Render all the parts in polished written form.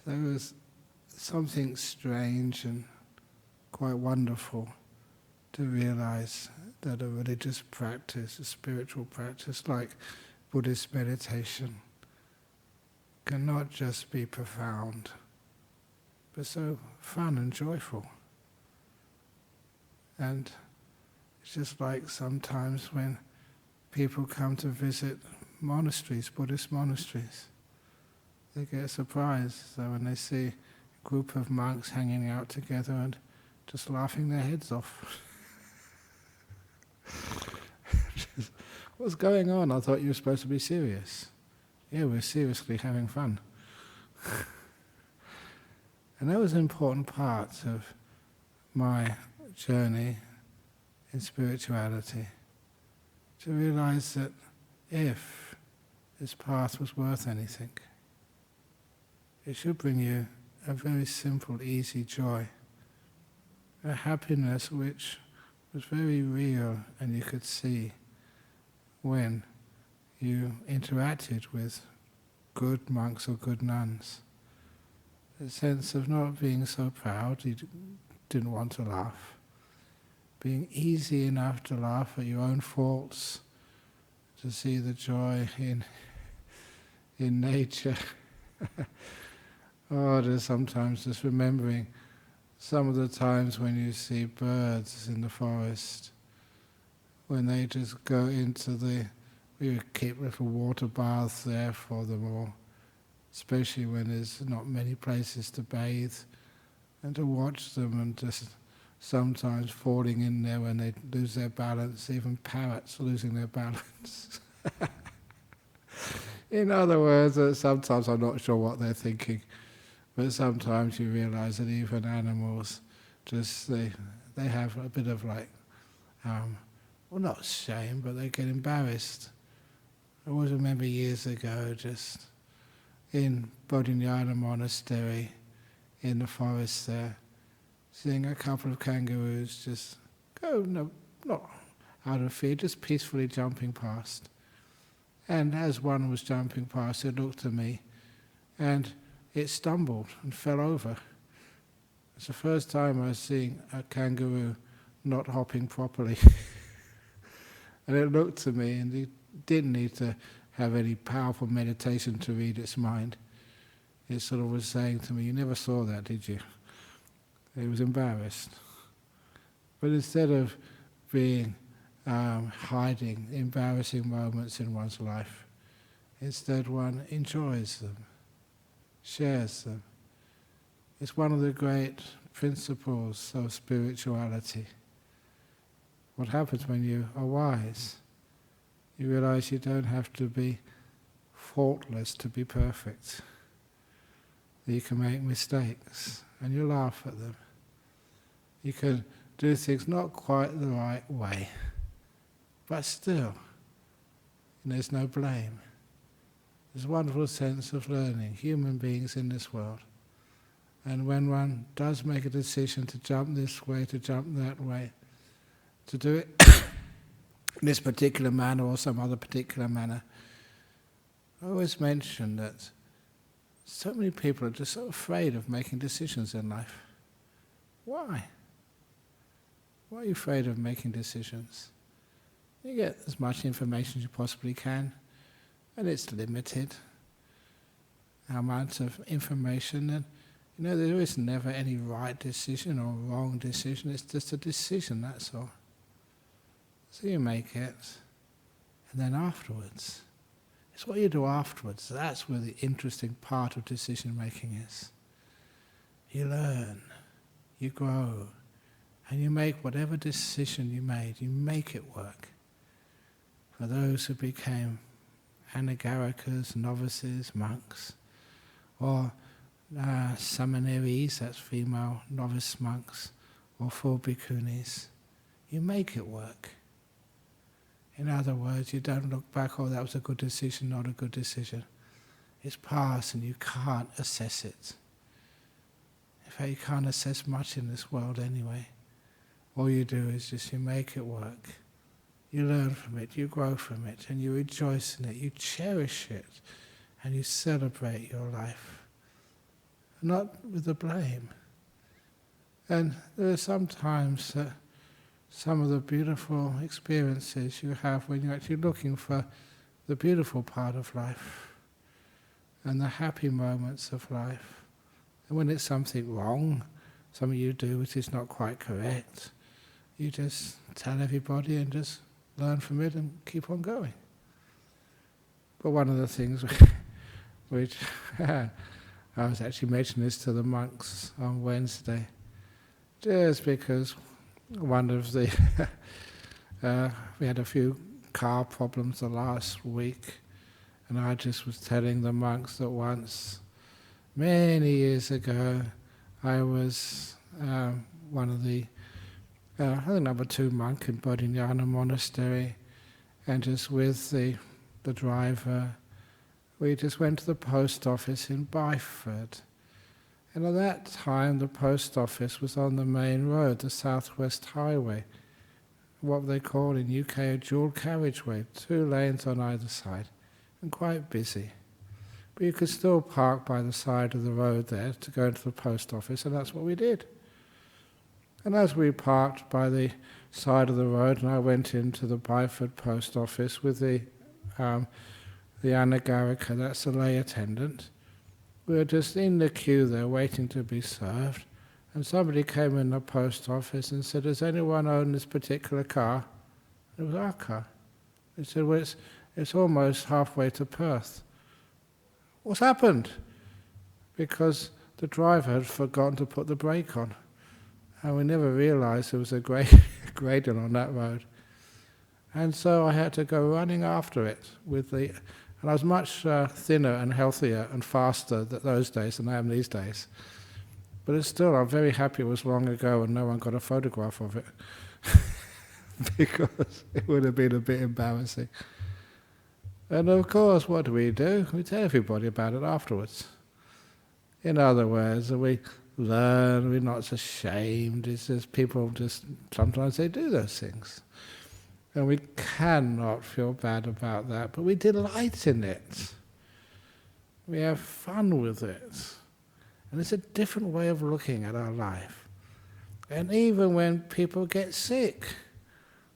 there was something strange and quite wonderful to realize that a religious practice, a spiritual practice like Buddhist meditation, can not just be profound, but so fun and joyful. And it's just like sometimes when people come to visit monasteries, Buddhist monasteries, they get surprised so when they see a group of monks hanging out together and just laughing their heads off. What's going on? I thought you were supposed to be serious. Yeah, we're seriously having fun. And that was an important part of my journey in spirituality, to realize that if this path was worth anything, it should bring you a very simple, easy joy, a happiness which was very real and you could see when you interacted with good monks or good nuns. A sense of not being so proud, you didn't want to laugh, being easy enough to laugh at your own faults, to see the joy in nature. Oh, there's sometimes just remembering some of the times when you see birds in the forest, when they just go into we would keep little water baths there for them all, especially when there's not many places to bathe, and to watch them and just sometimes falling in there when they lose their balance, even parrots losing their balance. In other words, sometimes I'm not sure what they're thinking, but sometimes you realize that even animals, just they have a bit of like, well, not shame, but they get embarrassed. I always remember years ago, just in Bodhinyana Monastery, in the forest there, seeing a couple of kangaroos just go, no, not out of fear, just peacefully jumping past. And as one was jumping past, it looked at me, and it stumbled and fell over. It's the first time I was seeing a kangaroo not hopping properly. And it looked at me, and it didn't need to have any powerful meditation to read its mind. It sort of was saying to me, "You never saw that, did you?" It was embarrassed. But instead of being hiding embarrassing moments in one's life, instead one enjoys them, shares them. It's one of the great principles of spirituality. What happens when you are wise? You realize you don't have to be faultless to be perfect. You can make mistakes and you laugh at them. You can do things not quite the right way, but still, there's no blame. There's a wonderful sense of learning, human beings in this world. And when one does make a decision to jump this way, to jump that way, to do it in this particular manner or some other particular manner, I always mention that so many people are just so afraid of making decisions in life. Why? Why are you afraid of making decisions? You get as much information as you possibly can, and it's limited amount of information, and there is never any right decision or wrong decision, it's just a decision, that's all. So you make it, and then afterwards, it's what you do afterwards, that's where the interesting part of decision making is. You learn, you grow, and you make whatever decision you made, you make it work. For those who became anagarikas, novices, monks, or samaneris, that's female novice monks, or full bhikkhunis, you make it work. In other words, you don't look back, oh, that was a good decision, not a good decision. It's past and you can't assess it. In fact, you can't assess much in this world anyway. All you do is just you make it work. You learn from it, you grow from it, and you rejoice in it, you cherish it, and you celebrate your life. not with the blame. And there are sometimes that some of the beautiful experiences you have when you're actually looking for the beautiful part of life and the happy moments of life. And when it's something wrong, something you do which is not quite correct, you just tell everybody and just learn from it and keep on going. But one of the things which I was actually mentioning this to the monks on Wednesday, just because one of the we had a few car problems the last week, and I just was telling the monks that once, many years ago, I was one of the I think number 2 monk in Bodhinyana monastery, and just with the driver, we just went to the post office in Byford. And at that time, the post office was on the main road, the Southwest Highway, what they call in UK a dual carriageway, 2 lanes on either side, and quite busy. But you could still park by the side of the road there to go into the post office, and that's what we did. And as we parked by the side of the road, and I went into the Byford post office with the Anagarika, that's the lay attendant, we were just in the queue there waiting to be served, and somebody came in the post office and said, "Does anyone own this particular car?" It was our car. They said, "Well, it's almost halfway to Perth." What's happened? Because the driver had forgotten to put the brake on. And we never realised there was a gradient on that road. And so I had to go running after it and I was much thinner and healthier and faster those days than I am these days. But it's still, I'm very happy it was long ago and no one got a photograph of it. Because it would have been a bit embarrassing. And of course, what do? We tell everybody about it afterwards. In other words, we learn, we're not ashamed, it's just people sometimes they do those things. And we cannot feel bad about that, but we delight in it. We have fun with it. And it's a different way of looking at our life. And even when people get sick,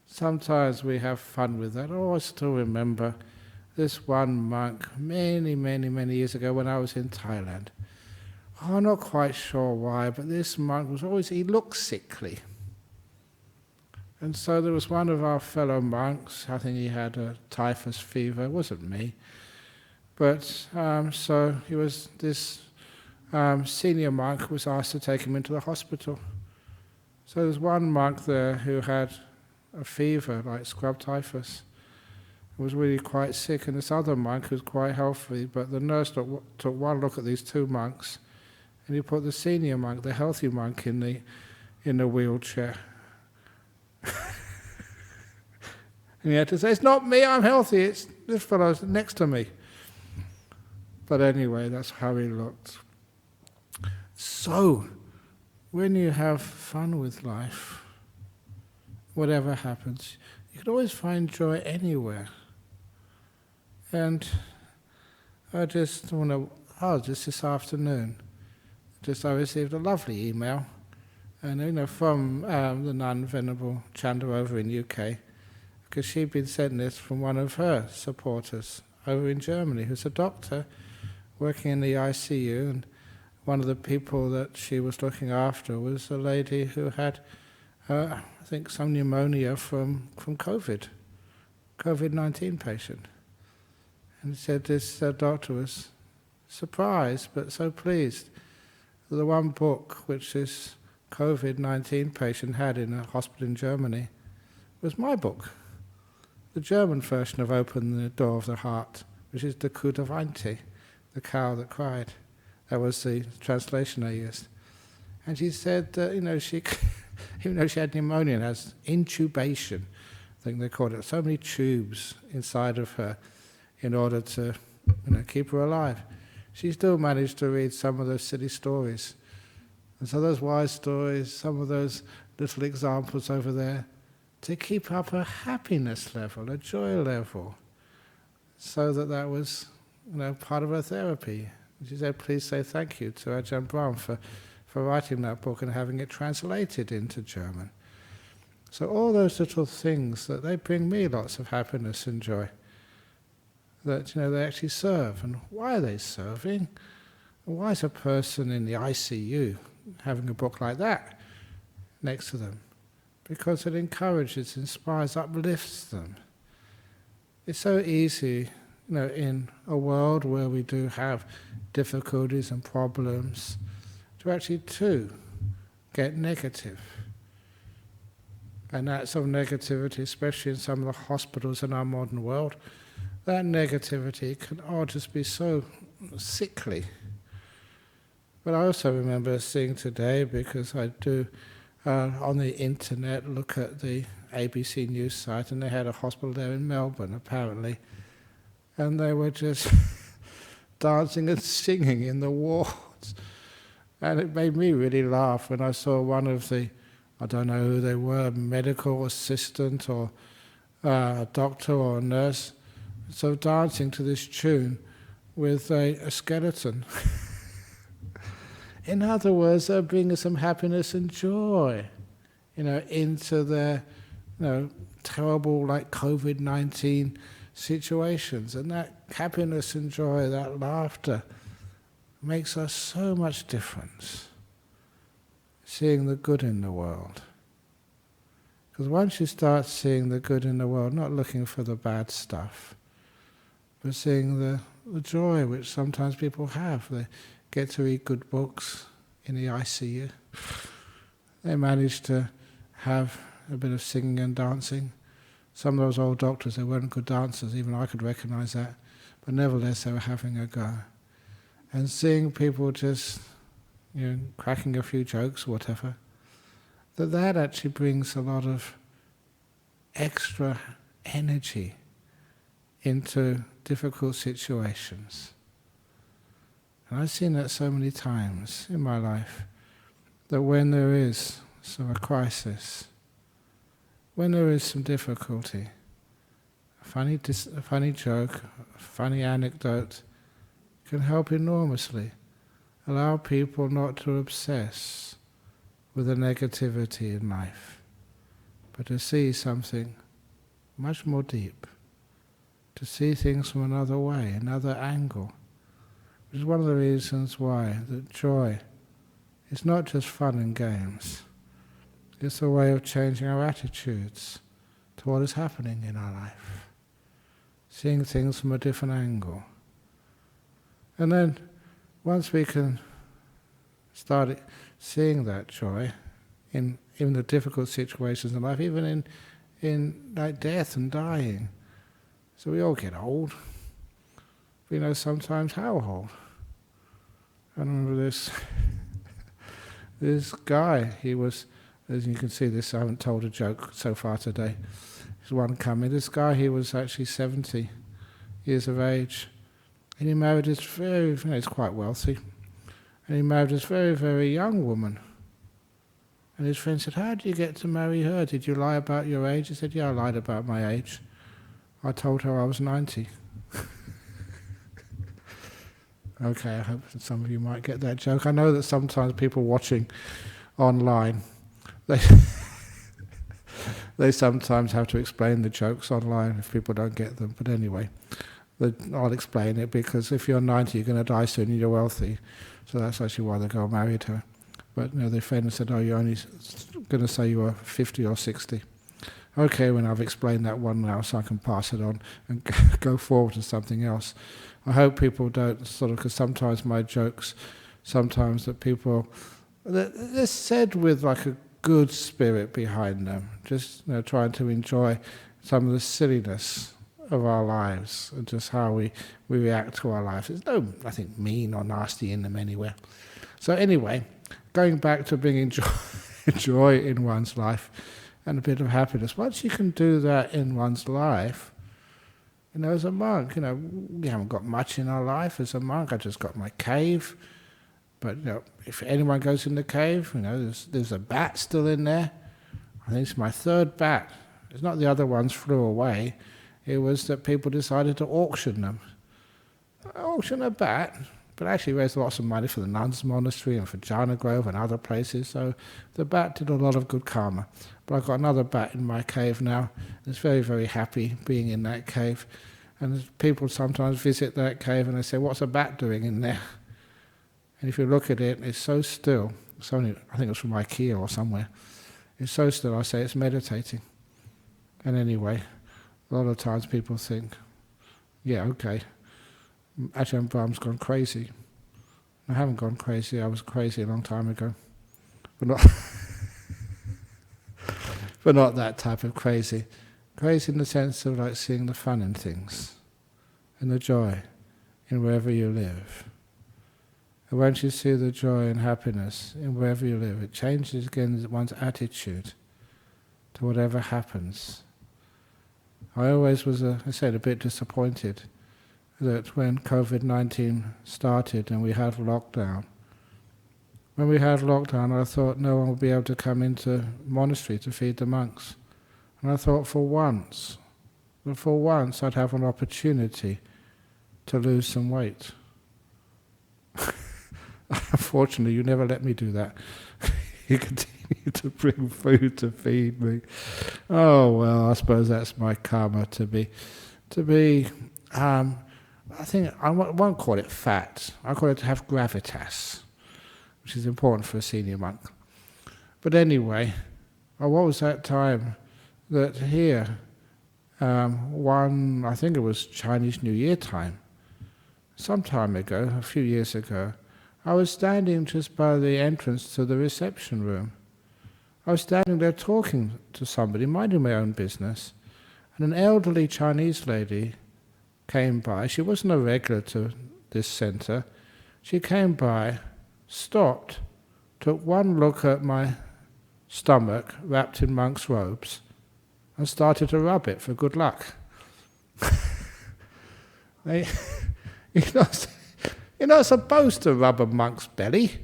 sometimes we have fun with that. Oh, I still remember this one monk many, many, many years ago when I was in Thailand. Oh, I'm not quite sure why, but this monk he looked sickly. And so there was one of our fellow monks, I think he had a typhus fever, it wasn't me. But so he was this senior monk who was asked to take him into the hospital. So there's one monk there who had a fever, like scrub typhus, was really quite sick, and this other monk who was quite healthy, but the nurse took one look at these 2 monks, and he put the senior monk, the healthy monk, in the wheelchair. And he had to say, "It's not me, I'm healthy, it's this fellow next to me." But anyway, that's how he looked. So, when you have fun with life, whatever happens, you can always find joy anywhere. And just this afternoon, I received a lovely email, and from the nun Venerable Chanda over in UK, because she'd been sent this from one of her supporters over in Germany, who's a doctor working in the ICU, and one of the people that she was looking after was a lady who had, I think, some pneumonia from COVID-19 patient. And said this doctor was surprised but so pleased that the one book which this COVID-19 patient had in a hospital in Germany was my book, the German version of Open the Door of the Heart, which is the Kuh der Weinte, the cow that cried. That was the translation I used. And she said that, she, even though she had pneumonia and has intubation, I think they called it, so many tubes inside of her in order to keep her alive, she still managed to read some of those silly stories. And so those wise stories, some of those little examples over there, to keep up a happiness level, a joy level, so that was part of her therapy. She said, please say thank you to Ajahn Brahm for writing that book and having it translated into German. So all those little things, that they bring me lots of happiness and joy. That they actually serve. And why are they serving? Why is a person in the ICU having a book like that next to them? Because it encourages, inspires, uplifts them. It's so easy, in a world where we do have difficulties and problems, to actually too get negative. And that sort of negativity, especially in some of the hospitals in our modern world, that negativity can just be so sickly. But I also remember seeing today, because I do on the internet look at the ABC News site, and they had a hospital there in Melbourne apparently, and they were just dancing and singing in the wards. And it made me really laugh when I saw one of the, I don't know who they were, medical assistant or a doctor or a nurse, so dancing to this tune with a skeleton. In other words, they're bringing some happiness and joy, into their, terrible like COVID-19 situations. And that happiness and joy, that laughter, makes us so much difference. Seeing the good in the world. Because once you start seeing the good in the world, not looking for the bad stuff, but seeing the joy which sometimes people have. They get to read good books in the ICU. They manage to have a bit of singing and dancing. Some of those old doctors, they weren't good dancers, even I could recognize that, but nevertheless they were having a go. And seeing people just, cracking a few jokes or whatever, that actually brings a lot of extra energy into difficult situations. And I've seen that so many times in my life, that when there is a crisis, when there is some difficulty, a funny joke, a funny anecdote can help enormously. Allow people not to obsess with the negativity in life, but to see something much more deep, to see things from another way, another angle. Which is one of the reasons why that joy is not just fun and games. It's a way of changing our attitudes to what is happening in our life. Seeing things from a different angle. And then, once we can start seeing that joy in even the difficult situations in life, even in like death and dying. So we all get old. We know sometimes how old. I remember this guy, he was, as you can see this, I haven't told a joke so far today. There's one coming. This guy, he was actually 70 years of age. And he married this he's quite wealthy. And he married this very, very young woman. And his friend said, how did you get to marry her? Did you lie about your age? He said, yeah, I lied about my age. I told her I was 90. Okay, I hope that some of you might get that joke. I know that sometimes people watching online, they sometimes have to explain the jokes online if people don't get them. But anyway, I'll explain it, because if you're 90, you're going to die soon and you're wealthy. So that's actually why the girl married her. But the friend said, oh, you're only going to say you were 50 or 60. Okay, when I've explained that one now, so I can pass it on and go forward to something else. I hope people don't because sometimes my jokes, sometimes that people, they're said with like a good spirit behind them, just trying to enjoy some of the silliness of our lives and just how we react to our lives. There's no, nothing mean or nasty in them anywhere. So anyway, going back to bringing joy in one's life and a bit of happiness. Once you can do that in one's life, as a monk, we haven't got much in our life as a monk. I just got my cave. But, if anyone goes in the cave, there's a bat still in there. I think it's my third bat. It's not the other ones flew away. It was that people decided to auction them. Auction a bat but actually raised lots of money for the nuns' monastery and for Jhana Grove and other places. So the bat did a lot of good karma. But I've got another bat in my cave now. It's very, very happy being in that cave. And people sometimes visit that cave and they say, "What's a bat doing in there?" And if you look at it, it's so still. It's only, I think it's from IKEA or somewhere. It's so still, I say it's meditating. And anyway, a lot of times people think, yeah, okay, Ajahn Brahm's gone crazy. I haven't gone crazy, I was crazy a long time ago. But not, but not that type of crazy. Crazy in the sense of like seeing the fun in things, and the joy in wherever you live. And once you see the joy and happiness in wherever you live, it changes again one's attitude to whatever happens. I always was, I said, a bit disappointed that when COVID-19 started and we had lockdown, when we had lockdown I thought no one would be able to come into monastery to feed the monks. And I thought for once I'd have an opportunity to lose some weight. Unfortunately, you never let me do that. You continue to bring food to feed me. Oh well, I suppose that's my karma to be. I think I won't call it fat. I call it to have gravitas, which is important for a senior monk. But anyway, what was that time that here, I think it was Chinese New Year time, some time ago, a few years ago, I was standing just by the entrance to the reception room. I was standing there talking to somebody, minding my own business, and an elderly Chinese lady came by. She wasn't a regular to this centre. She came by, stopped, took one look at my stomach wrapped in monk's robes, and started to rub it for good luck. You're not supposed to rub a monk's belly.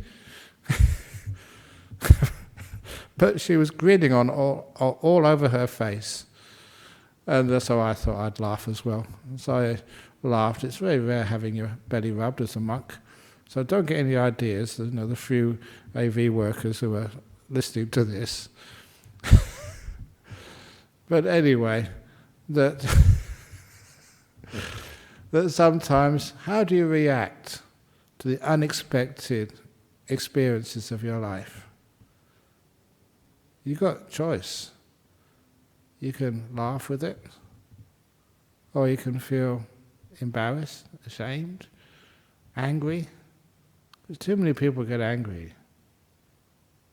But she was grinning on all over her face. And so I thought I'd laugh as well. So I laughed. It's very rare having your belly rubbed as a monk. So don't get any ideas, the few AV workers who are listening to this. But anyway, that sometimes, how do you react to the unexpected experiences of your life? You've got choice. You can laugh with it, or you can feel embarrassed, ashamed, angry. Because too many people get angry.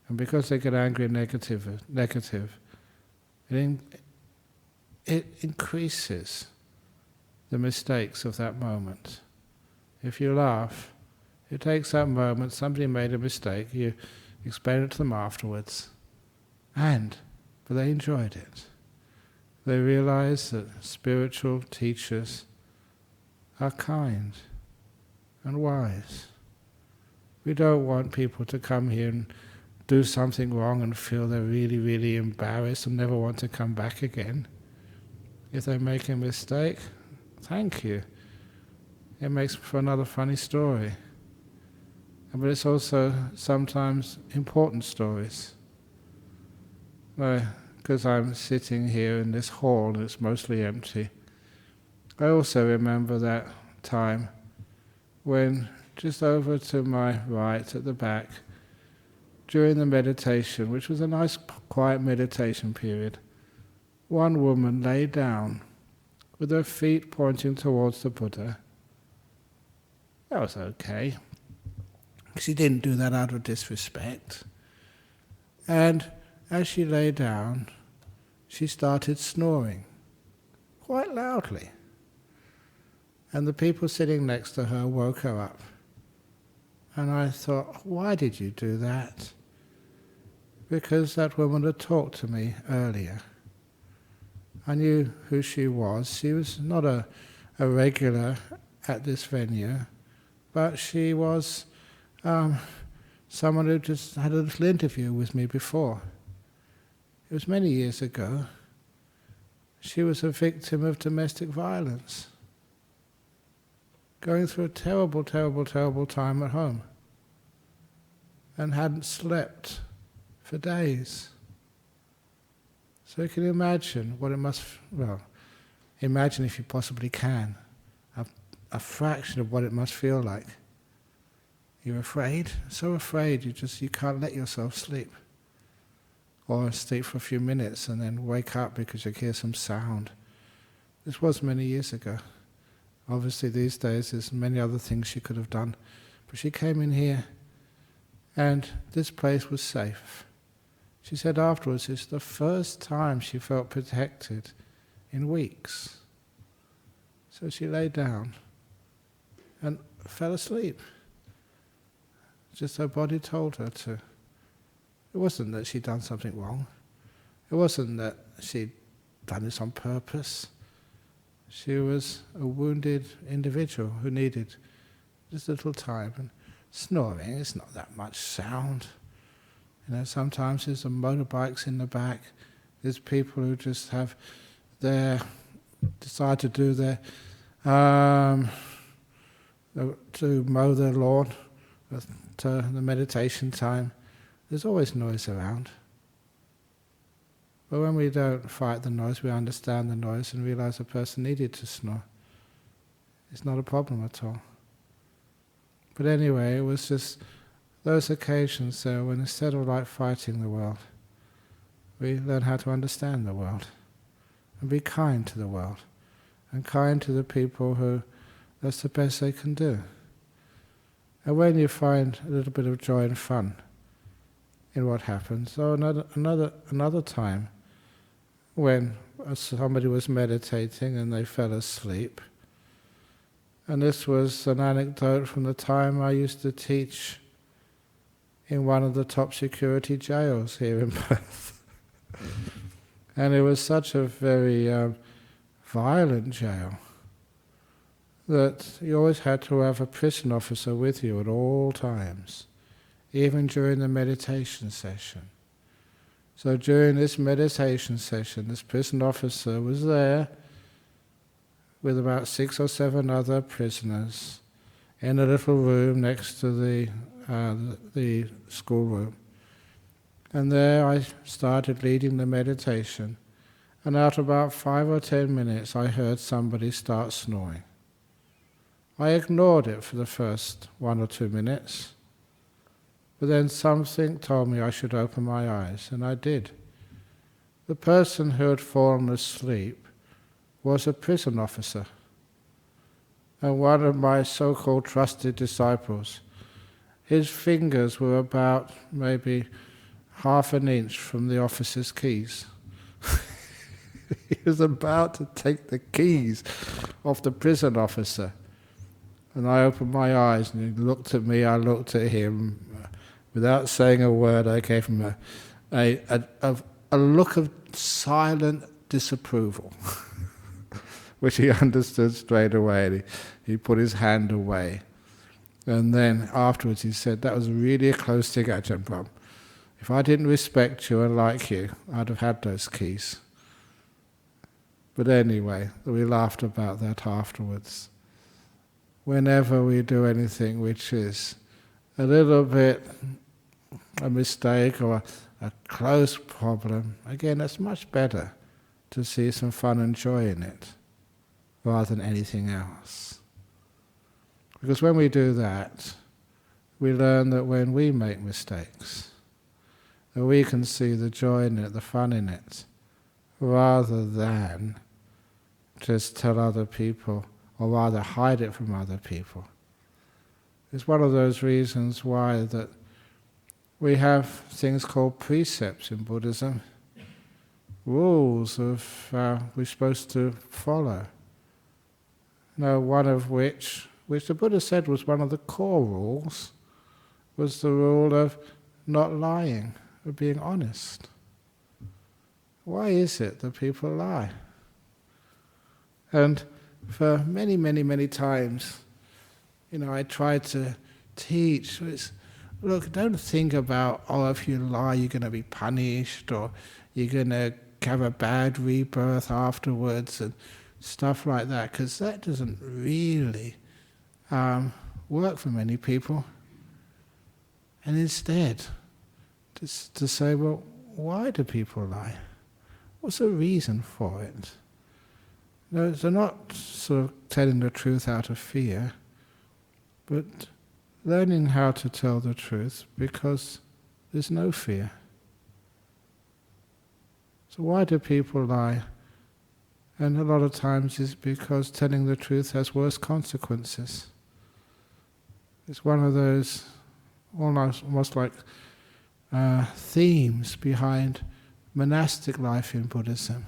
And because they get angry and negative, it increases the mistakes of that moment. If you laugh, it takes that moment, somebody made a mistake, you explain it to them afterwards, but they enjoyed it. They realize that spiritual teachers are kind and wise. We don't want people to come here and do something wrong and feel they're really, really embarrassed and never want to come back again. If they make a mistake, thank you. It makes for another funny story. But it's also sometimes important stories. Because I'm sitting here in this hall and it's mostly empty, I also remember that time when just over to my right at the back, during the meditation, which was a nice quiet meditation period, one woman lay down with her feet pointing towards the Buddha. That was okay. She didn't do that out of disrespect. And as she lay down, she started snoring, quite loudly. And the people sitting next to her woke her up. And I thought, why did you do that? Because that woman had talked to me earlier. I knew who she was. She was not a regular at this venue, but she was someone who just had a little interview with me before. It was many years ago. She was a victim of domestic violence. going through a terrible, terrible, terrible time at home and hadn't slept for days. So you can imagine what it must, imagine if you possibly can, a fraction of what it must feel like. You're afraid, so afraid you can't let yourself sleep. Or sleep for a few minutes and then wake up because you hear some sound. This was many years ago. Obviously these days there's many other things she could have done. But she came in here and this place was safe. She said afterwards it's the first time she felt protected in weeks. So she lay down and fell asleep. Just her body told her to. It wasn't that she'd done something wrong. It wasn't that she'd done this on purpose. She was a wounded individual who needed just a little time. And snoring, it's not that much sound. Sometimes there's some motorbikes in the back. There's people who just have decide to do to mow their lawn to the meditation time. There's always noise around. But when we don't fight the noise, we understand the noise and realize a person needed to snore. It's not a problem at all. But anyway, it was just those occasions there when instead of fighting the world, we learn how to understand the world and be kind to the world and kind to the people who that's the best they can do. And when you find a little bit of joy and fun in what happens, or another time when somebody was meditating and they fell asleep, and this was an anecdote from the time I used to teach in one of the top security jails here in Perth. And it was such a very violent jail that you always had to have a prison officer with you at all times, even during the meditation session. So during this meditation session, this prison officer was there with about 6 or 7 other prisoners in a little room next to the schoolroom. And there I started leading the meditation, and after about 5 or 10 minutes I heard somebody start snoring. I ignored it for the first 1 or 2 minutes, but then something told me I should open my eyes, and I did. The person who had fallen asleep was a prison officer, and one of my so-called trusted disciples. His fingers were about maybe half an inch from the officer's keys. He was about to take the keys off the prison officer. And I opened my eyes and he looked at me, I looked at him. Without saying a word, I gave him a look of silent disapproval, which he understood straight away. And he put his hand away. And then afterwards he said, "That was really a close thing, Ajahn Brahm. If I didn't respect you and like you, I'd have had those keys." But anyway, we laughed about that afterwards. Whenever we do anything which is a little bit a mistake or a close problem, again, it's much better to see some fun and joy in it rather than anything else. Because when we do that, we learn that when we make mistakes, that we can see the joy in it, the fun in it, rather than just tell other people, or rather hide it from other people. It's one of those reasons why that we have things called precepts in Buddhism, rules of we're supposed to follow. One of which the Buddha said was one of the core rules, was the rule of not lying, of being honest. Why is it that people lie? And for many, many, many times, I try to teach, look, don't think about, if you lie you're going to be punished, or you're going to have a bad rebirth afterwards, and stuff like that, because that doesn't really work for many people. And instead, just to say, well, why do people lie? What's the reason for it? No, they're not sort of telling the truth out of fear, but learning how to tell the truth because there's no fear. So why do people lie? And a lot of times it's because telling the truth has worse consequences. It's one of those almost like themes behind monastic life in Buddhism.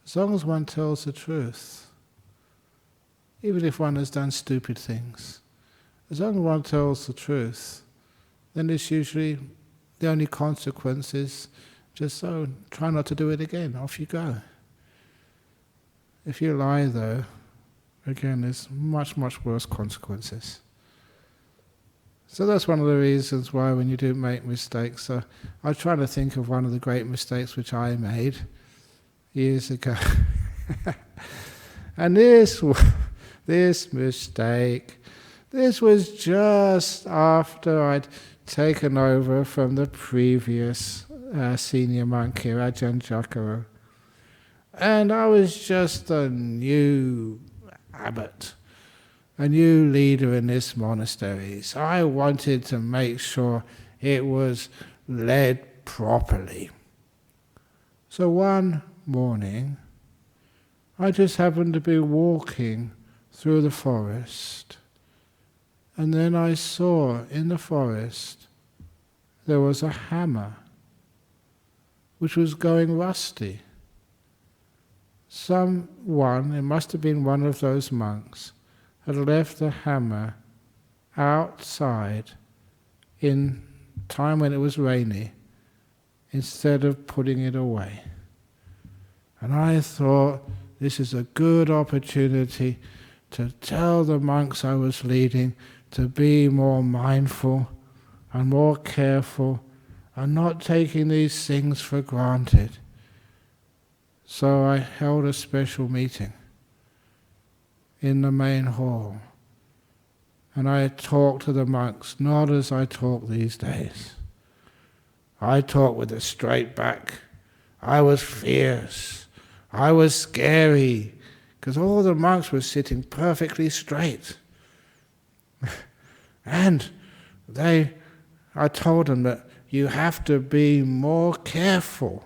As long as one tells the truth, even if one has done stupid things, as long as one tells the truth, then it's usually the only consequence is just, try not to do it again, off you go. If you lie though, again, there's much, much worse consequences. So that's one of the reasons why when you do make mistakes, I was trying to think of one of the great mistakes which I made years ago. And this mistake, this was just after I'd taken over from the previous senior monk here, Ajahn Brahm. And I was just a new abbot, a new leader in this monastery. So I wanted to make sure it was led properly. So one morning, I just happened to be walking through the forest, and then I saw in the forest there was a hammer which was going rusty. Someone, it must have been one of those monks, had left the hammer outside in time when it was rainy instead of putting it away. And I thought, this is a good opportunity to tell the monks I was leading to be more mindful and more careful and not taking these things for granted. So I held a special meeting in the main hall, and I talked to the monks, not as I talk these days. I talked with a straight back. I was fierce. I was scary, because all the monks were sitting perfectly straight. And I told them that you have to be more careful.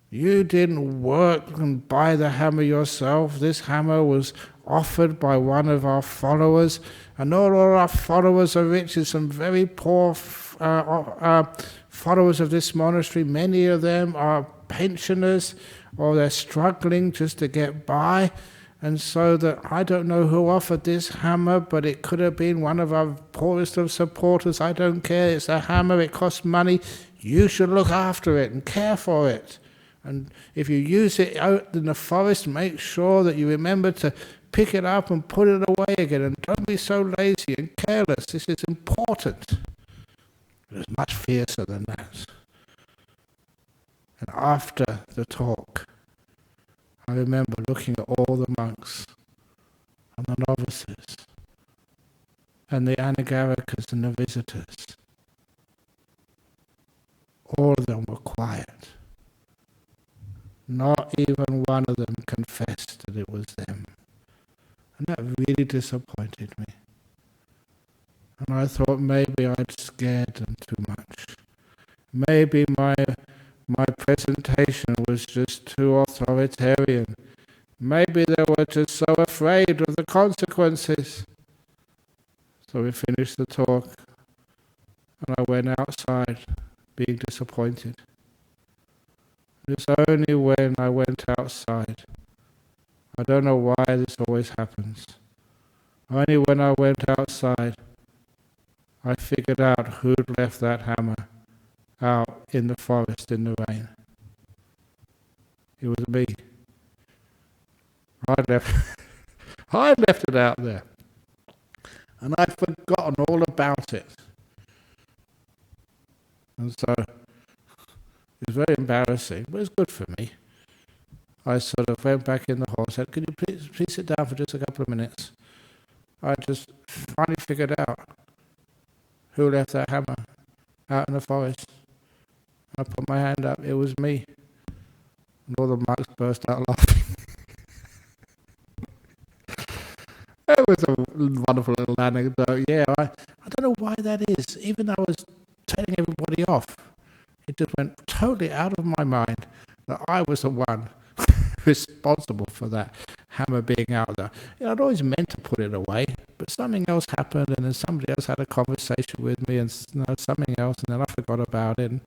You didn't work and buy the hammer yourself. This hammer was offered by one of our followers, and all our followers are rich. There's some very poor followers of this monastery. Many of them are pensioners, or they're struggling just to get by. And so that I don't know who offered this hammer, but it could have been one of our poorest of supporters. I don't care. It's a hammer. It costs money. You should look after it and care for it. And if you use it out in the forest, make sure that you remember to pick it up and put it away again. And don't be so lazy and careless. This is important. It was much fiercer than that. And after the talk, I remember looking at all the monks and the novices and the anagarikas and the visitors. All of them were quiet. Not even one of them confessed that it was them. And that really disappointed me. And I thought maybe I'd scared them too much. Maybe my presentation was just too authoritarian. Maybe they were just so afraid of the consequences. So we finished the talk, and I went outside being disappointed. It's only when I went outside, I don't know why this always happens, only when I went outside, I figured out who'd left that hammer out in the forest in the rain. It was me. I left it out there. And I'd forgotten all about it. And so it was very embarrassing, but it was good for me. I sort of went back in the hall and said, "Could you please sit down for just a couple of minutes?" I just finally figured out who left that hammer out in the forest. I put my hand up, it was me. And all the monks burst out laughing. It was a wonderful little anecdote. Yeah, I don't know why that is. Even though I was telling everybody off, it just went totally out of my mind that I was the one responsible for that hammer being out there. I'd always meant to put it away, but something else happened, and then somebody else had a conversation with me, and something else, and then I forgot about it. And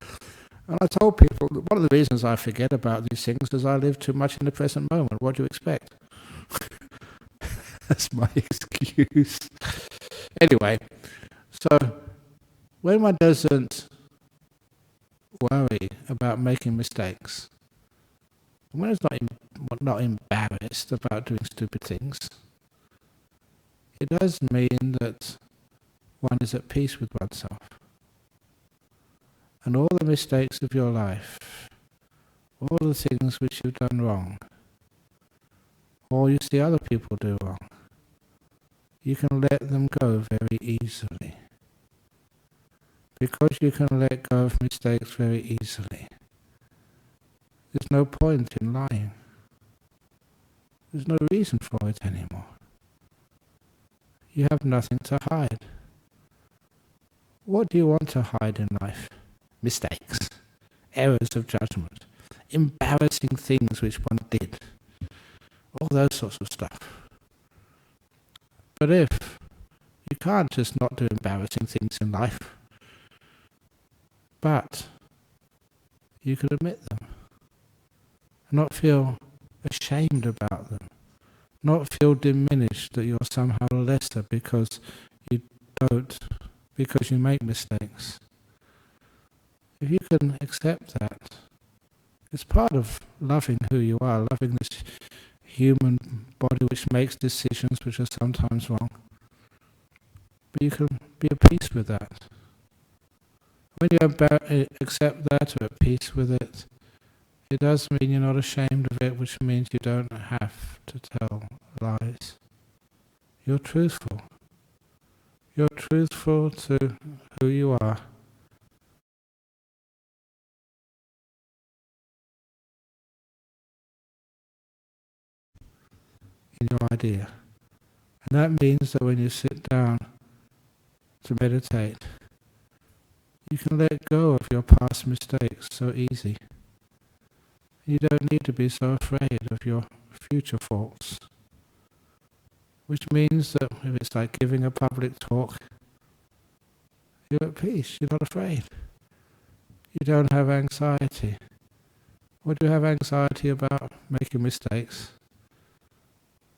I told people that one of the reasons I forget about these things is I live too much in the present moment. What do you expect? That's my excuse. Anyway, so when one doesn't worry about making mistakes, when it's not embarrassed about doing stupid things, it does mean that one is at peace with oneself. And all the mistakes of your life, all the things which you've done wrong, or you see other people do wrong, you can let them go very easily. Because you can let go of mistakes very easily, there's no point in lying. There's no reason for it anymore. You have nothing to hide. What do you want to hide in life? Mistakes, errors of judgment, embarrassing things which one did, all those sorts of stuff. But if you can't just not do embarrassing things in life, but you could admit them, not feel ashamed about them, not feel diminished that you're somehow lesser because you make mistakes. If you can accept that, it's part of loving who you are, loving this human body which makes decisions which are sometimes wrong. But you can be at peace with that. When you accept that or at peace with it, it does mean you're not ashamed of it, which means you don't have to tell lies. You're truthful. You're truthful to who you are. In your idea. And that means that when you sit down to meditate, you can let go of your past mistakes so easy. You don't need to be so afraid of your future faults. Which means that if it's like giving a public talk, you're at peace, you're not afraid. You don't have anxiety. What do you have anxiety about? Making mistakes.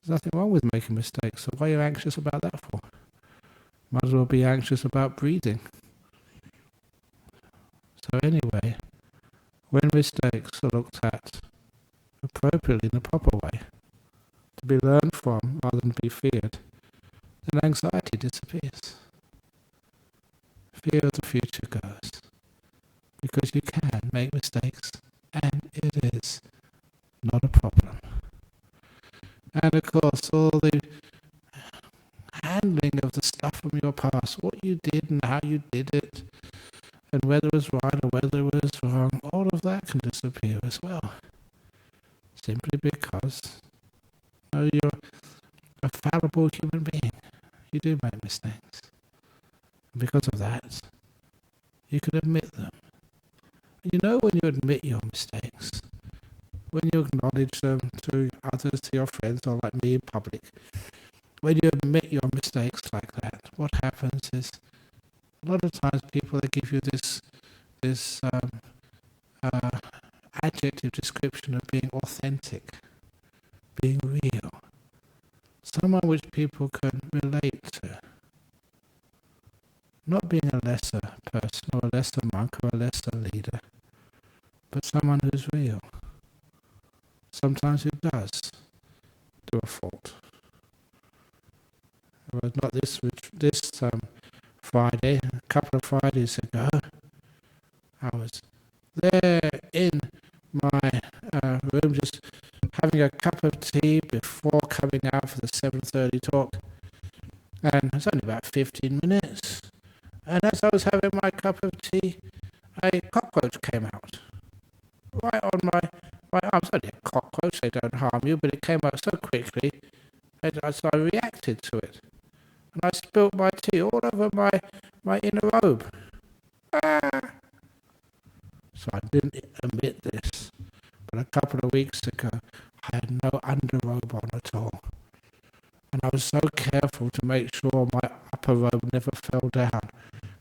There's nothing wrong with making mistakes, so why are you anxious about that for? Might as well be anxious about breathing. So anyway, when mistakes are looked at appropriately in a proper way, to be learned from rather than be feared, then anxiety disappears. Fear of the future goes. Because you can make mistakes, and it is not a problem. And of course, all the handling of the stuff from your past, what you did and how you did it, and whether it was right or whether it was wrong, all of that can disappear as well. Simply because you're a fallible human being. You do make mistakes. And because of that, you can admit them. And when you admit your mistakes, when you acknowledge them to others, to your friends, or like me in public, when you admit your mistakes like that, what happens is, a lot of times people, they give you this adjective description of being authentic, being real, someone which people can relate to. Not being a lesser person or a lesser monk or a lesser leader, but someone who's real. Sometimes who does do a fault. It was not this Friday, a couple of Fridays ago, I was there in my room just having a cup of tea before coming out for the 7:30 talk, And it's only about 15 minutes. And as I was having my cup of tea, a cockroach came out. Right on my arm. It's only a cockroach, they don't harm you, but it came out so quickly, and so I reacted to it. And I spilled my tea all over my inner robe. Ah! So I didn't admit this. But a couple of weeks ago, I had no underrobe on at all. And I was so careful to make sure my upper robe never fell down,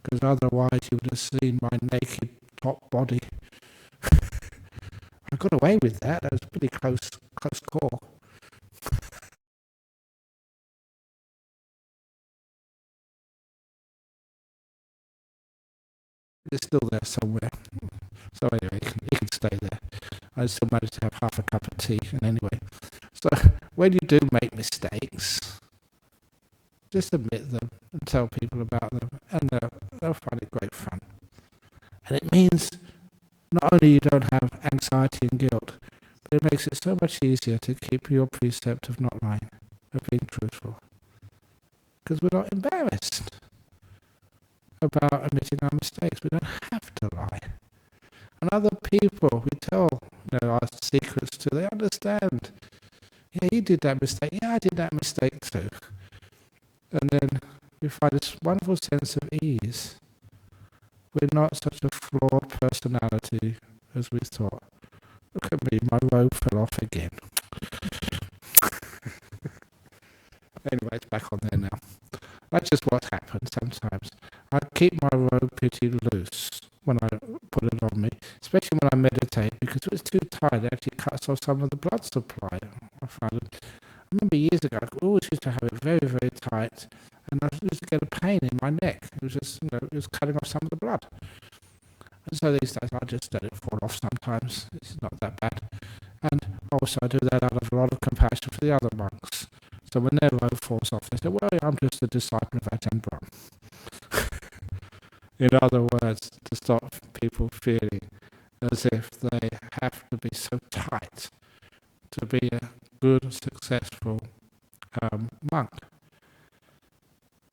because otherwise you would have seen my naked top body. I got away with that. That was a pretty close call. It's still there somewhere. So anyway, it can stay there. I still managed to have half a cup of tea. And anyway, so when you do make mistakes, just admit them and tell people about them, and they'll find it great fun. And it means not only you don't have anxiety and guilt, but it makes it so much easier to keep your precept of not lying, of being truthful. Because we're not embarrassed about admitting our mistakes. We don't have to lie. And other people we tell our secrets to, they understand. Yeah, you did that mistake. Yeah, I did that mistake too. And then we find this wonderful sense of ease. We're not such a flawed personality as we thought. Look at me, my robe fell off again. Anyway, it's back on there now. That's just what happens sometimes. I keep my robe pretty loose when I put it on me, especially when I meditate, because if it's too tight, it actually cuts off some of the blood supply. I remember years ago, I always used to have it very, very tight, and I used to get a pain in my neck. It was just, it was cutting off some of the blood. And so these days, I just let it fall off sometimes. It's not that bad. And also, I do that out of a lot of compassion for the other monks. So when their robe falls off, they say, well, I'm just a disciple of Ajahn Brahm. In other words, to stop people feeling as if they have to be so tight to be a good, successful monk.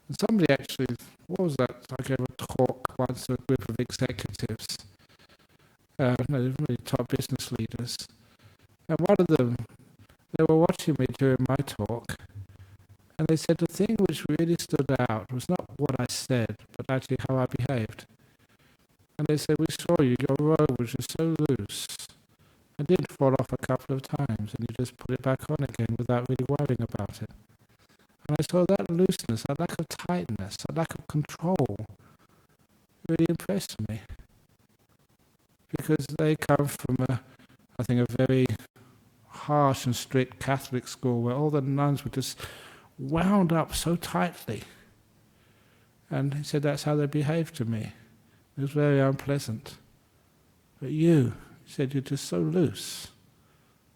And somebody actually, what was that? I gave a talk once to a group of executives, really top business leaders. And one of them, they were watching me during my talk, and they said the thing which really stood out was not what I said, but actually how I behaved. And they said, we saw you, your robe was just so loose. It did fall off a couple of times, and you just put it back on again without really worrying about it. And I saw that looseness, that lack of tightness, that lack of control really impressed me. Because they come from I think a very harsh and strict Catholic school where all the nuns were just wound up so tightly. And he said that's how they behaved to me. It was very unpleasant. But you, he said, you're just so loose,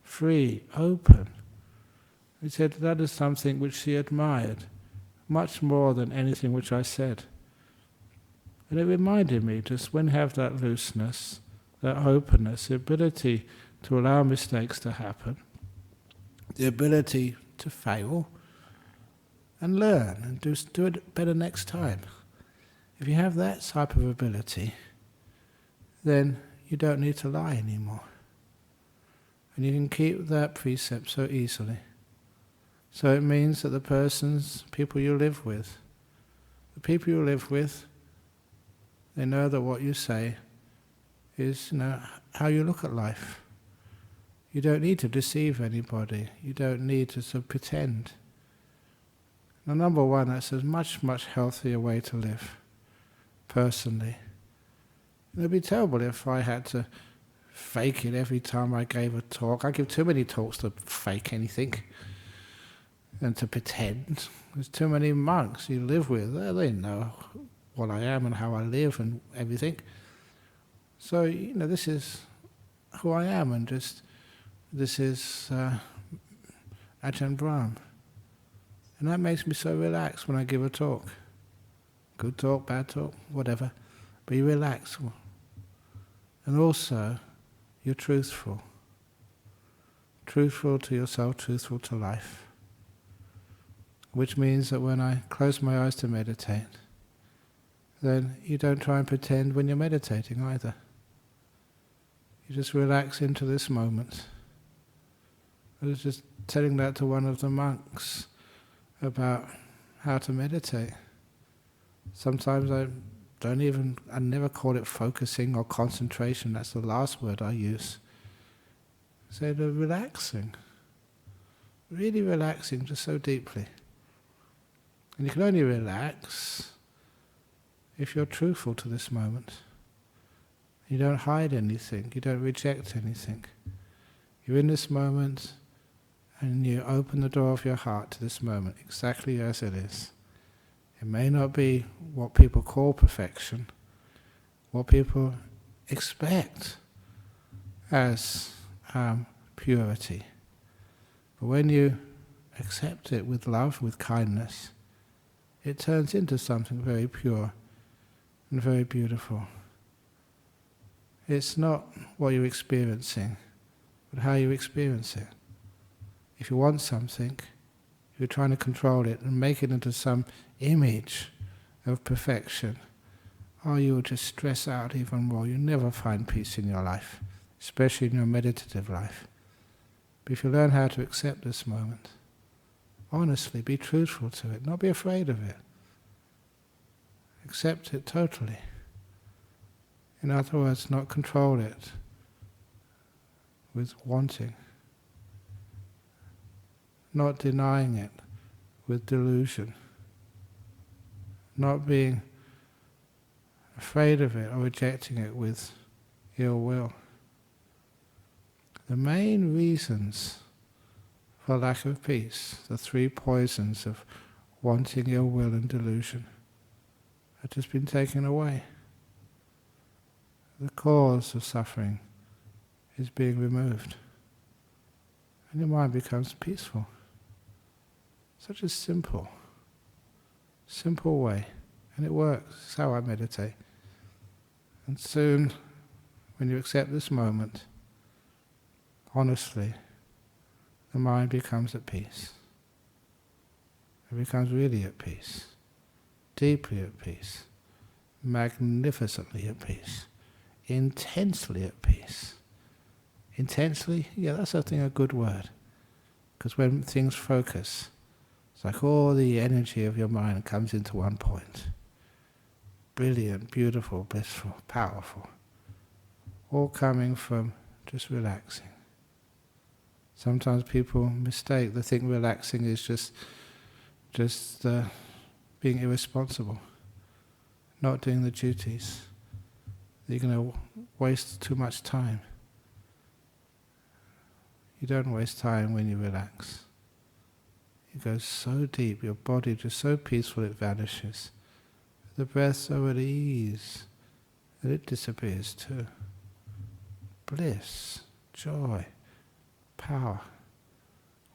free, open. He said that is something which he admired, much more than anything which I said. And it reminded me, just when you have that looseness, that openness, the ability to allow mistakes to happen, the ability to fail, and learn, and do it better next time. If you have that type of ability, then you don't need to lie anymore. And you can keep that precept so easily. So it means that the people you live with, they know that what you say is, how you look at life. You don't need to deceive anybody. You don't need to sort of pretend. Now, number one, that's a much, much healthier way to live, personally. It would be terrible if I had to fake it every time I gave a talk. I give too many talks to fake anything and to pretend. There's too many monks you live with. They know what I am and how I live and everything. So, this is who I am, and this is Ajahn Brahm. And that makes me so relaxed when I give a talk. Good talk, bad talk, whatever. But you relax. And also, you're truthful. Truthful to yourself, truthful to life. which means that when I close my eyes to meditate, then you don't try and pretend when you're meditating either. You just relax into this moment. I was just telling that to one of the monks about how to meditate. Sometimes I never call it focusing or concentration, that's the last word I use. I say the relaxing, really relaxing just so deeply. And you can only relax if you're truthful to this moment. You don't hide anything, you don't reject anything. You're in this moment and you open the door of your heart to this moment exactly as it is. It may not be what people call perfection, what people expect as purity. But when you accept it with love, with kindness, it turns into something very pure and very beautiful. It's not what you're experiencing, but how you experience it. If you want something, if you're trying to control it and make it into some image of perfection, you will just stress out even more. You'll never find peace in your life, especially in your meditative life. But if you learn how to accept this moment, honestly, be truthful to it, not be afraid of it. Accept it totally. In other words, not control it with wanting. Not denying it with delusion. Not being afraid of it or rejecting it with ill will. The main reasons for lack of peace, the three poisons of wanting, ill will and delusion, have just been taken away. The cause of suffering is being removed. And your mind becomes peaceful. Such a simple way. And it works. It's how I meditate. And soon, when you accept this moment, honestly, the mind becomes at peace. It becomes really at peace. Deeply at peace. Magnificently at peace. Intensely at peace. Intensely? Yeah, that's I think a good word. Because when things focus, it's like all the energy of your mind comes into one point. Brilliant, beautiful, blissful, powerful. All coming from just relaxing. Sometimes people mistake, they think relaxing is just being irresponsible, not doing the duties. You're going to waste too much time. You don't waste time when you relax. It goes so deep, your body just so peaceful it vanishes. The breath so at ease that it disappears too. Bliss, joy, power,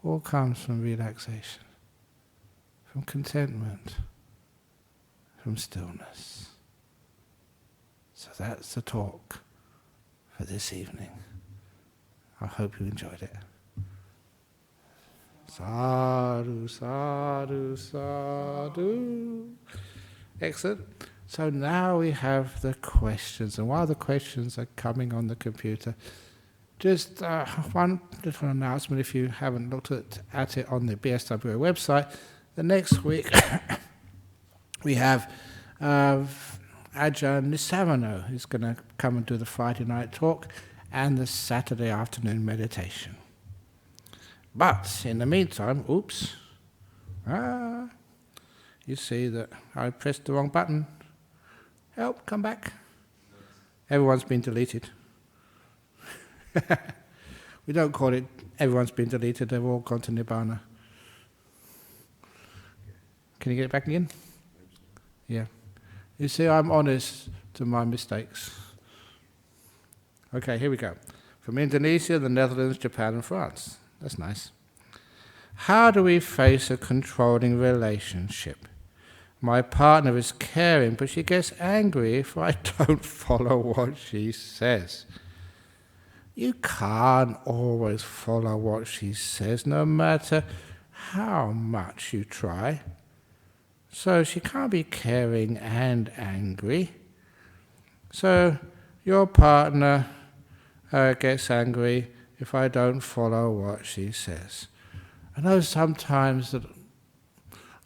all comes from relaxation, from contentment, from stillness. So that's the talk for this evening. I hope you enjoyed it. Sadhu, sadhu, sadhu. Excellent. So now we have the questions, and while the questions are coming on the computer, just one little announcement if you haven't looked at it on the BSWA website. The next week we have Ajahn Brahm, who's going to come and do the Friday night talk and the Saturday afternoon meditation. But in the meantime, you see that I pressed the wrong button. Help, come back. Everyone's been deleted. We don't call it everyone's been deleted, they've all gone to Nibbana. Can you get it back again? Yeah. You see, I'm honest to my mistakes. Okay, here we go. From Indonesia, the Netherlands, Japan and France. That's nice. How do we face a controlling relationship? My partner is caring, but she gets angry if I don't follow what she says. You can't always follow what she says, no matter how much you try. So she can't be caring and angry. So your partner gets angry if I don't follow what she says. I know sometimes that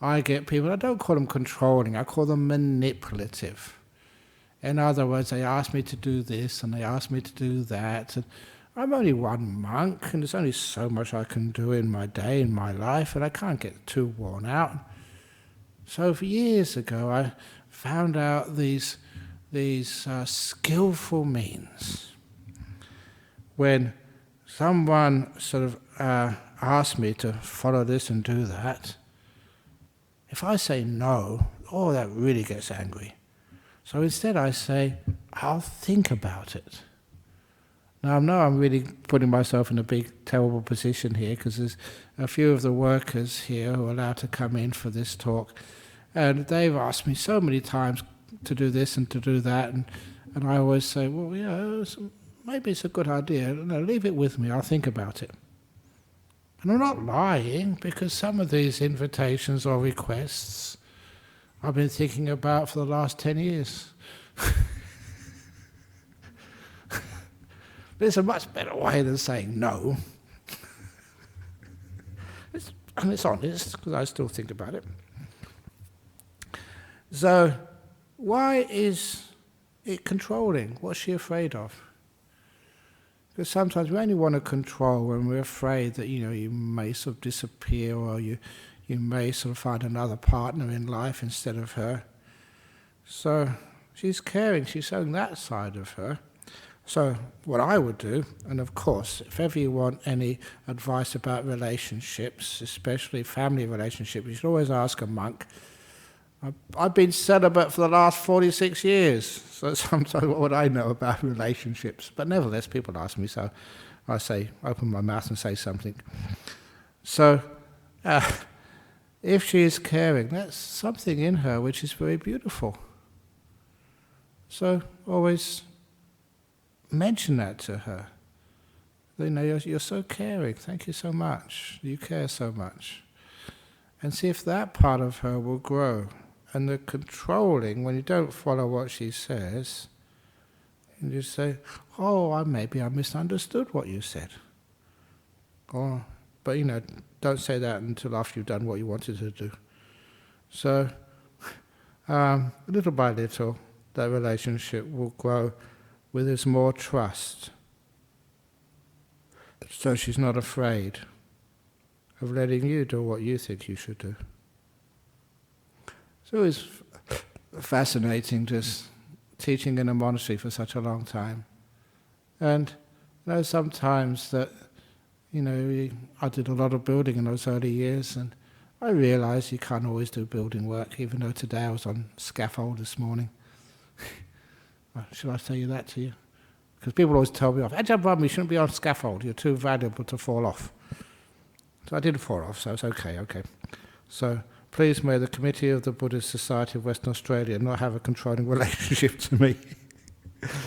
I get people, I don't call them controlling, I call them manipulative. In other words, they ask me to do this and they ask me to do that. And I'm only one monk and there's only so much I can do in my day, in my life, and I can't get too worn out. So for years ago I found out these skillful means. When someone sort of asks me to follow this and do that, if I say no, that really gets angry. So instead I say, I'll think about it. Now I know I'm really putting myself in a big, terrible position here, because there's a few of the workers here who are allowed to come in for this talk, and they've asked me so many times to do this and to do that, and I always say, well, yeah, maybe it's a good idea. No, leave it with me, I'll think about it. And I'm not lying, because some of these invitations or requests I've been thinking about for the last 10 years. There's a much better way than saying no. It's honest, because I still think about it. So, why is it controlling? What's she afraid of? Because sometimes we only want to control when we're afraid that, you may sort of disappear, or you may sort of find another partner in life instead of her. So she's caring, she's showing that side of her. So what I would do, and of course, if ever you want any advice about relationships, especially family relationships, you should always ask a monk. I've been celibate for the last 46 years, so sometimes what would I know about relationships? But nevertheless, people ask me, so I say, open my mouth and say something. So, if she is caring, that's something in her which is very beautiful. So always mention that to her. You're so caring, thank you so much, you care so much. And see if that part of her will grow. And the controlling, when you don't follow what she says, you just say, maybe I misunderstood what you said. But don't say that until after you've done what you wanted to do. So, little by little, that relationship will grow with this more trust. So she's not afraid of letting you do what you think you should do. So it's fascinating just teaching in a monastery for such a long time. And sometimes that, I did a lot of building in those early years, and I realised you can't always do building work, even though today I was on scaffold this morning. Should I tell you that to you? Because people always tell me off, Ajahn Brahm, you shouldn't be on scaffold, you're too valuable to fall off. So I didn't fall off, so it's okay. So please may the committee of the Buddhist Society of Western Australia not have a controlling relationship to me,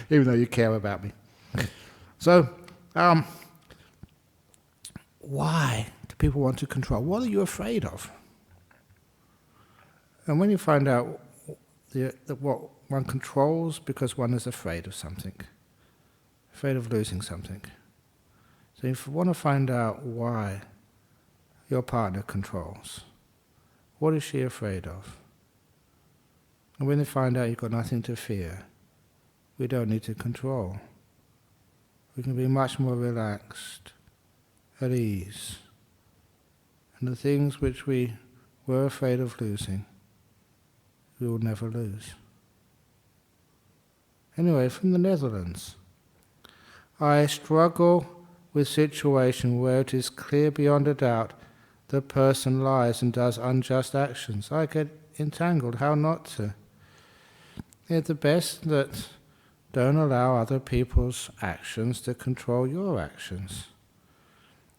even though you care about me. So, why do people want to control? What are you afraid of? And when you find out that what one controls because one is afraid of something, afraid of losing something. So if you want to find out why your partner controls, what is she afraid of? And when you find out you've got nothing to fear, we don't need to control. We can be much more relaxed, at ease. And the things which we were afraid of losing, we will never lose. Anyway, from the Netherlands. I struggle with situation where it is clear beyond a doubt the person lies and does unjust actions. I get entangled, how not to? It's the best that don't allow other people's actions to control your actions.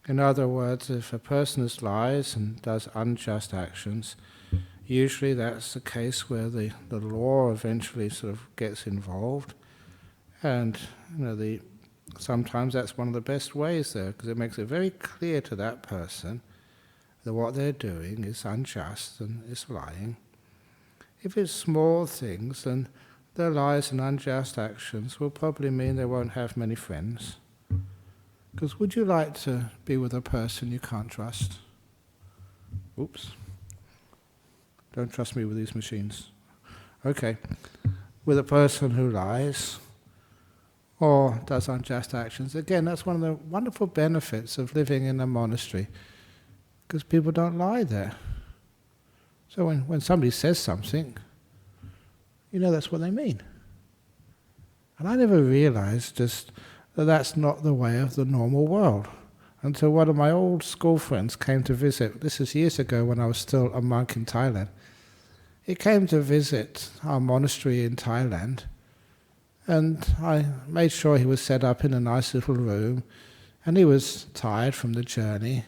In other words, if a person lies and does unjust actions, usually that's the case where the law eventually sort of gets involved, and sometimes that's one of the best ways there, because it makes it very clear to that person that what they're doing is unjust and is lying. If it's small things, then their lies and unjust actions will probably mean they won't have many friends. Because would you like to be with a person you can't trust? Oops. Don't trust me with these machines. Okay. With a person who lies or does unjust actions. Again, that's one of the wonderful benefits of living in a monastery, because people don't lie there. So when somebody says something, you know that's what they mean. And I never realized just that that's not the way of the normal world until one of my old school friends came to visit. This is years ago when I was still a monk in Thailand. He came to visit our monastery in Thailand, and I made sure he was set up in a nice little room, and he was tired from the journey.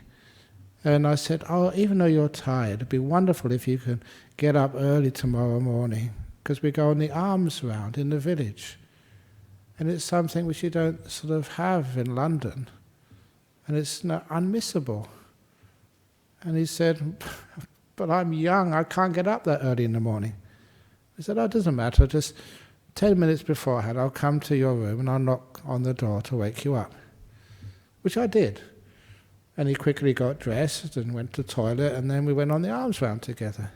And I said, "Oh, even though you're tired, it'd be wonderful if you could get up early tomorrow morning, because we go on the alms round in the village. And it's something which you don't sort of have in London, and it's unmissable." And he said, "But I'm young, I can't get up that early in the morning." I said, "Oh, it doesn't matter, just 10 minutes beforehand I'll come to your room and I'll knock on the door to wake you up." Which I did. And he quickly got dressed and went to the toilet, and then we went on the alms round together.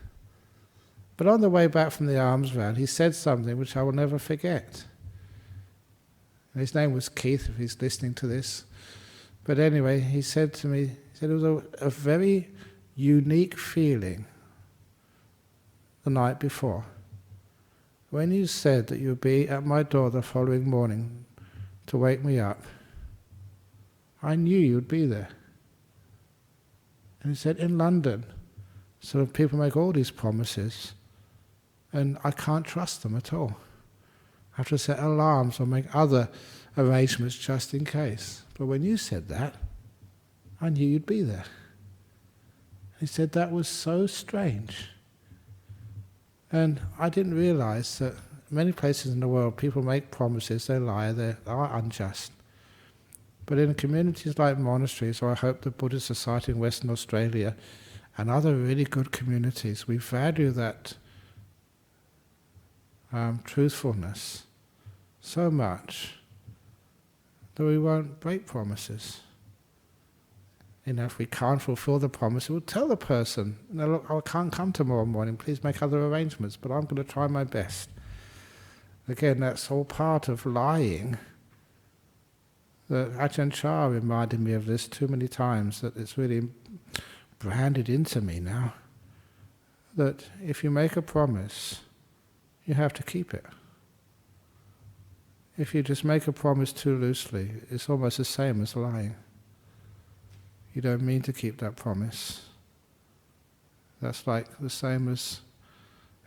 But on the way back from the alms round, he said something which I will never forget. And his name was Keith, if he's listening to this. But anyway, he said to me, it was a very unique feeling the night before. When you said that you'd be at my door the following morning to wake me up, I knew you'd be there. And he said, in London, sort of people make all these promises, and I can't trust them at all. I have to set alarms or make other arrangements just in case. But when you said that, I knew you'd be there. He said that was so strange. And I didn't realize that many places in the world people make promises, they lie, they are unjust. But in communities like monasteries, or I hope the Buddhist Society in Western Australia, and other really good communities, we value that truthfulness so much that we won't break promises. If we can't fulfill the promise, we'll tell the person, "No, look, I can't come tomorrow morning, please make other arrangements, but I'm going to try my best." Again, that's all part of lying. Ajahn Chah reminded me of this too many times, that it's really branded into me now, that if you make a promise, you have to keep it. If you just make a promise too loosely, it's almost the same as lying. You don't mean to keep that promise. That's like the same as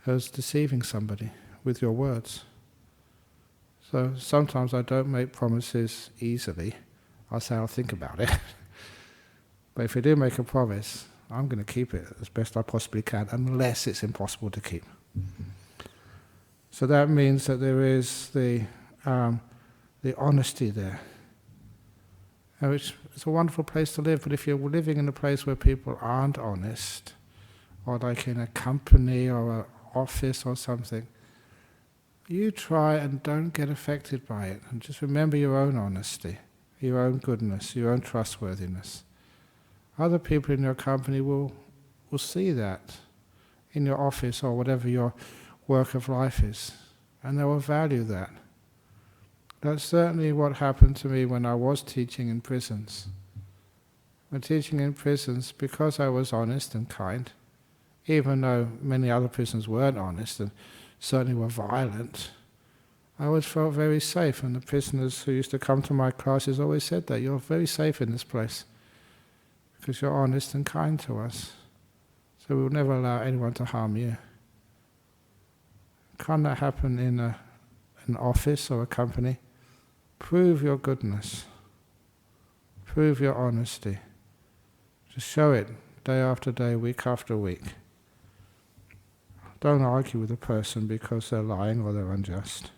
deceiving somebody with your words. So sometimes I don't make promises easily. I'll say I'll think about it. But if I do make a promise, I'm going to keep it as best I possibly can, unless it's impossible to keep. So that means that there is the honesty there, which is a wonderful place to live. But if you're living in a place where people aren't honest, or like in a company or an office or something, you try and don't get affected by it, and just remember your own honesty, your own goodness, your own trustworthiness. Other people in your company will see that in your office or whatever your work of life is, and they will value that. That's certainly what happened to me when I was teaching in prisons. When teaching in prisons, because I was honest and kind, even though many other prisoners weren't honest and certainly were violent, I always felt very safe, and the prisoners who used to come to my classes always said that, "You're very safe in this place because you're honest and kind to us. So we will never allow anyone to harm you." Can that happen in an office or a company? Prove your goodness. Prove your honesty. Just show it day after day, week after week. Don't argue with a person because they're lying or they're unjust.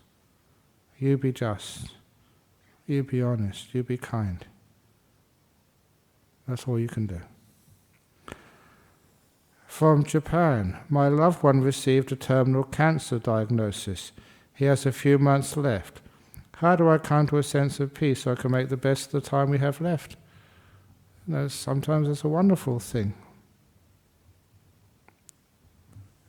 You be just. You be honest. You be kind. That's all you can do. From Japan, my loved one received a terminal cancer diagnosis. He has a few months left. How do I come to a sense of peace so I can make the best of the time we have left? Sometimes it's a wonderful thing.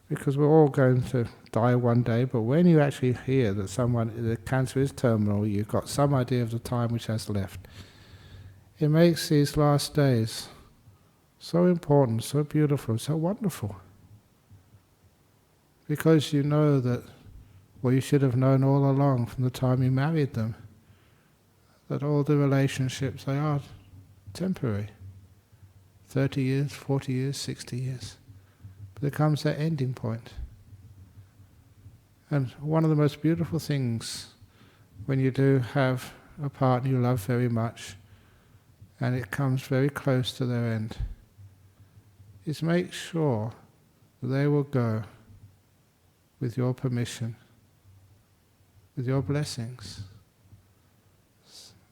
Because we're all going to die one day, but when you actually hear that the cancer is terminal, you've got some idea of the time which has left, it makes these last days so important, so beautiful, so wonderful. Because you know that, well, you should have known all along from the time you married them, that all the relationships, they are temporary. 30 years, 40 years, 60 years. But there comes that ending point. And one of the most beautiful things when you do have a partner you love very much and it comes very close to their end is make sure that they will go with your permission, with your blessings.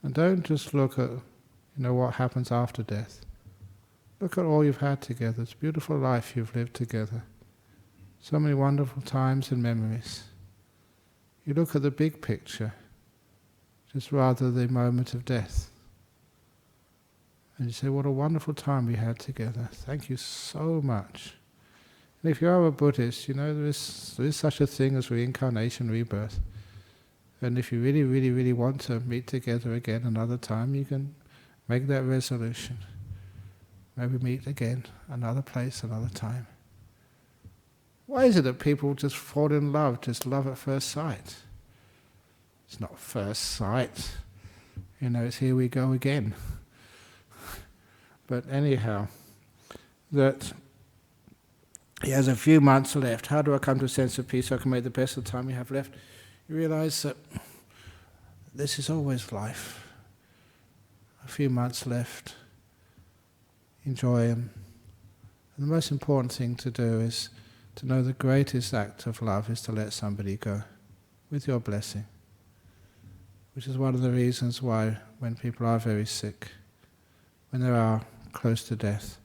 And don't just look at what happens after death. Look at all you've had together. It's a beautiful life you've lived together. So many wonderful times and memories. You look at the big picture, just rather the moment of death. And you say, what a wonderful time we had together. Thank you so much. And if you are a Buddhist, there is such a thing as reincarnation, rebirth. And if you really, really, really want to meet together again another time, you can make that resolution. Maybe meet again, another place, another time. Why is it that people just fall in love, just love at first sight? It's not first sight. It's here we go again. But anyhow, that he has a few months left. How do I come to a sense of peace so I can make the best of the time we have left? You realize that this is always life. A few months left. Enjoy them. And the most important thing to do is to know the greatest act of love is to let somebody go with your blessing. Which is one of the reasons why when people are very sick, when they are close to death,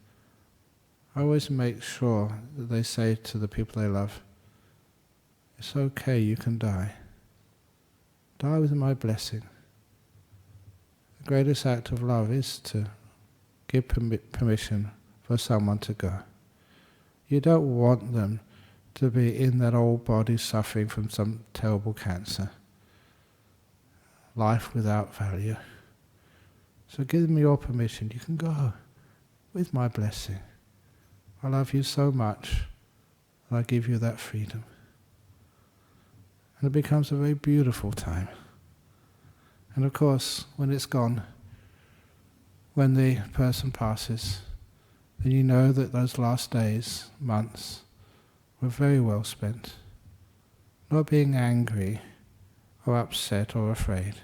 I always make sure that they say to the people they love, it's okay, you can die. Die with my blessing. The greatest act of love is to give permission for someone to go. You don't want them to be in that old body suffering from some terrible cancer. Life without value. So give them your permission. You can go with my blessing. I love you so much, and I give you that freedom. And it becomes a very beautiful time. And of course, when it's gone, when the person passes, then you know that those last days, months, were very well spent. Not being angry or upset or afraid,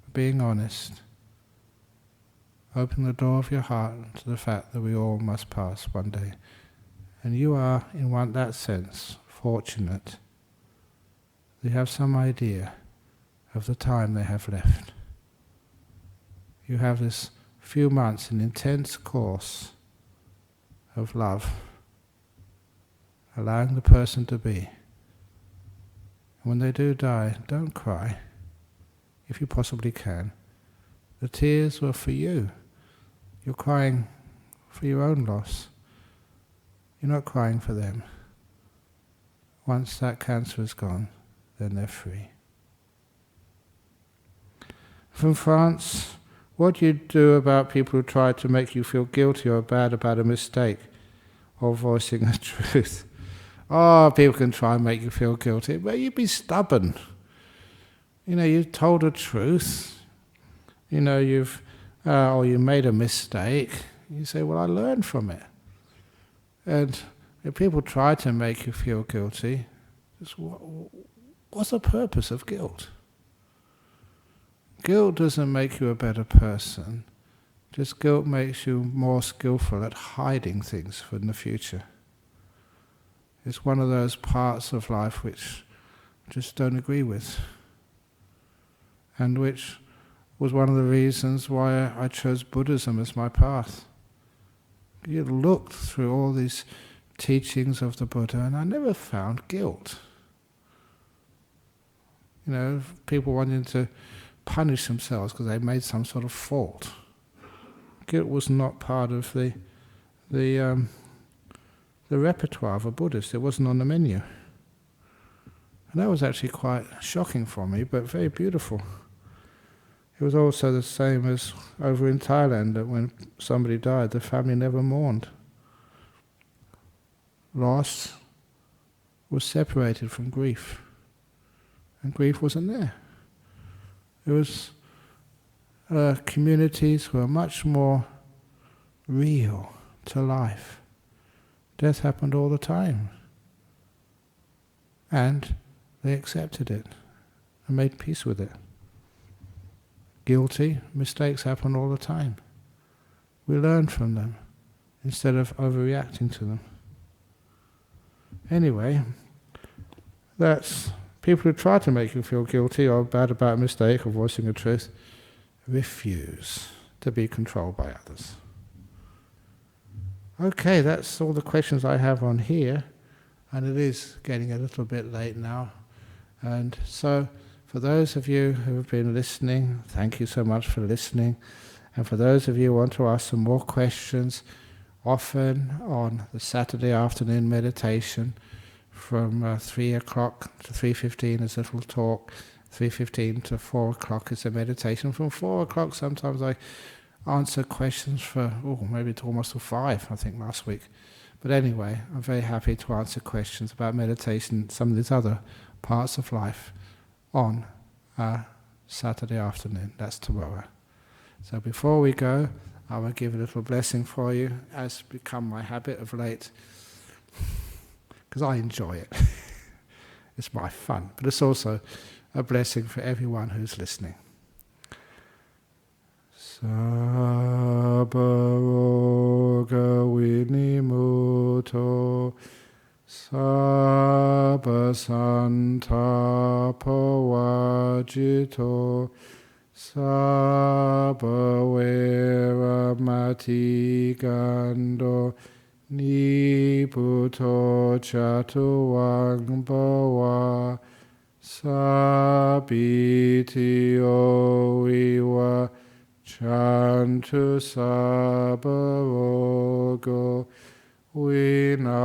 but being honest. Open the door of your heart to the fact that we all must pass one day. And you are, in that sense, fortunate. You have some idea of the time they have left. You have this few months, an intense course of love, allowing the person to be. And when they do die, don't cry, if you possibly can. The tears were for you. You're crying for your own loss. You're not crying for them. Once that cancer is gone, then they're free. From France, what do you do about people who try to make you feel guilty or bad about a mistake or voicing a truth? Oh, people can try and make you feel guilty, but you be stubborn. You've told a truth. You've or you made a mistake. You say, well, I learned from it. And if people try to make you feel guilty, what's the purpose of guilt? Guilt doesn't make you a better person. Just guilt makes you more skillful at hiding things for the future. It's one of those parts of life which I just don't agree with. And which was one of the reasons why I chose Buddhism as my path. You looked through all these teachings of the Buddha, and I never found guilt. People wanting to punish themselves because they made some sort of fault. Guilt was not part of the repertoire of a Buddhist. It wasn't on the menu. And that was actually quite shocking for me, but very beautiful. It was also the same as over in Thailand, that when somebody died, the family never mourned. Loss was separated from grief, and grief wasn't there. It was communities were much more real to life. Death happened all the time, and they accepted it and made peace with it. Guilty, mistakes happen all the time. We learn from them instead of overreacting to them. Anyway, that's people who try to make you feel guilty or bad about a mistake or voicing a truth, refuse to be controlled by others. Okay, that's all the questions I have on here, and it is getting a little bit late now. And so, for those of you who have been listening, thank you so much for listening. And for those of you who want to ask some more questions, often on the Saturday afternoon meditation from 3 o'clock to 3:15 is a little talk, 3:15 to 4 o'clock is a meditation. From 4 o'clock sometimes I answer questions for, maybe to almost till 5, I think, last week. But anyway, I'm very happy to answer questions about meditation, some of these other parts of life, on Saturday afternoon. That's tomorrow. So before we go, I will give a little blessing for you, as become my habit of late, because I enjoy it. It's my fun, but it's also a blessing for everyone who's listening. Sabba roga vinimuto, sabba santapo vajito, sabba vera matigando, niputo chatuang bhawa, sabiti oiwa chantu sabba rogo vinasat